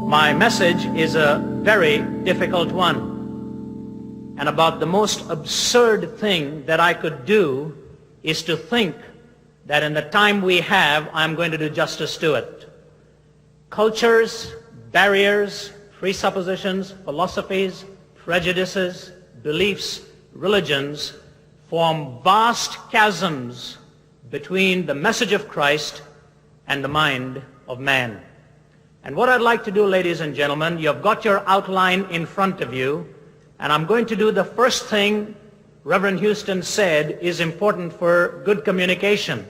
My message is a very difficult one, and about the most absurd thing that I could do is to think that in the time we have, I'm going to do justice to it. Cultures, barriers, presuppositions, philosophies, prejudices, beliefs, religions form vast chasms between the message of Christ and the mind of man. And what I'd like to do, ladies and gentlemen, you've got your outline in front of you, and I'm going to do the first thing Reverend Houston said is important for good communication.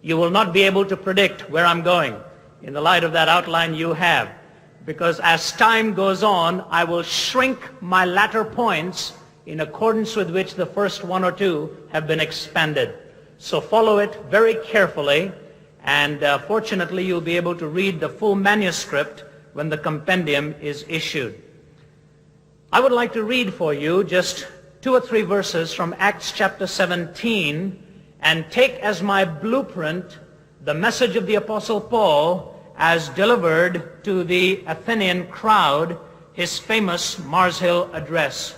You will not be able to predict where I'm going in the light of that outline you have, because as time goes on, I will shrink my latter points in accordance with which the first one or two have been expanded. So follow it very carefully, and fortunately you'll be able to read the full manuscript when the compendium is issued. I would like to read for you just 2 or 3 verses from Acts chapter 17 and take as my blueprint the message of the Apostle Paul as delivered to the Athenian crowd, his famous Mars Hill address.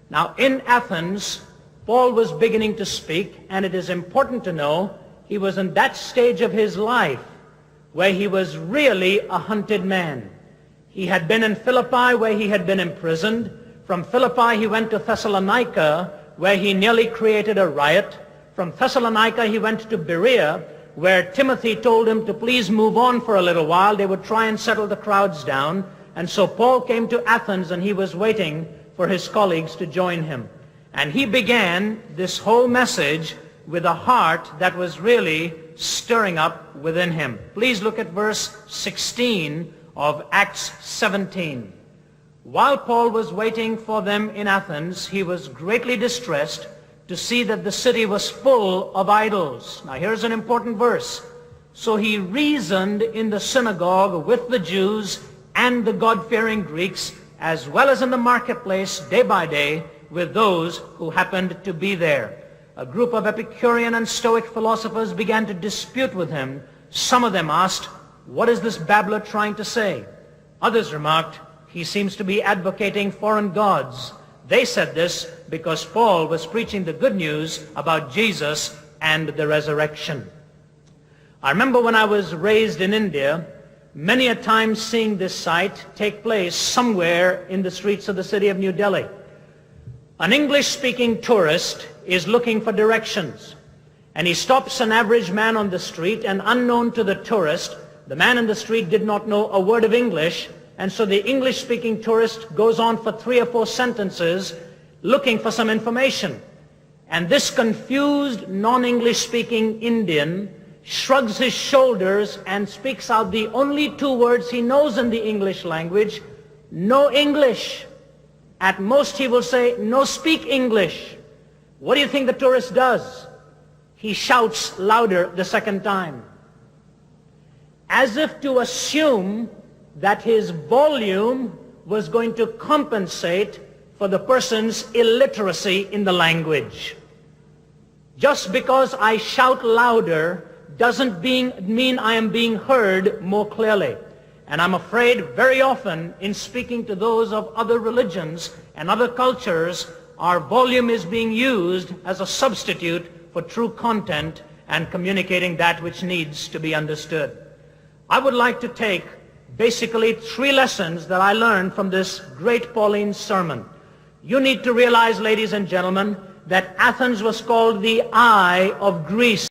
Now in Athens, Paul was beginning to speak, and it is important to know he was in that stage of his life where he was really a hunted man. He had been in Philippi where he had been imprisoned. From Philippi he went to Thessalonica where he nearly created a riot. From Thessalonica he went to Berea where Timothy told him to please move on for a little while. They would try and settle the crowds down. And so Paul came to Athens, and he was waiting for his colleagues to join him. And he began this whole message with a heart that was really stirring up within him. Please look at verse 16 of Acts 17. While Paul was waiting for them in Athens, he was greatly distressed to see that the city was full of idols. Now here's an important verse. So he reasoned in the synagogue with the Jews and the God-fearing Greeks, as well as in the marketplace day by day with those who happened to be there. A group of Epicurean and Stoic philosophers began to dispute with him. Some of them asked, "What is this babbler trying to say?" Others remarked, "He seems to be advocating foreign gods." They said this because Paul was preaching the good news about Jesus and the resurrection. I remember when I was raised in India, many a time seeing this sight take place somewhere in the streets of the city of New Delhi. An English-speaking tourist is looking for directions, and he stops an average man on the street, and unknown to the tourist, the man in the street did not know a word of English, and so the English-speaking tourist goes on for 3 or 4 sentences looking for some information. And this confused non-English-speaking Indian shrugs his shoulders and speaks out the only 2 words he knows in the English language: "No English." At most he will say, "No speak English." What do you think the tourist does? He shouts louder the second time, as if to assume that his volume was going to compensate for the person's illiteracy in the language. Just because I shout louder doesn't mean I am being heard more clearly. And I'm afraid very often in speaking to those of other religions and other cultures, our volume is being used as a substitute for true content and communicating that which needs to be understood. I would like to take basically 3 lessons that I learned from this great Pauline sermon. You need to realize, ladies and gentlemen, that Athens was called the eye of Greece.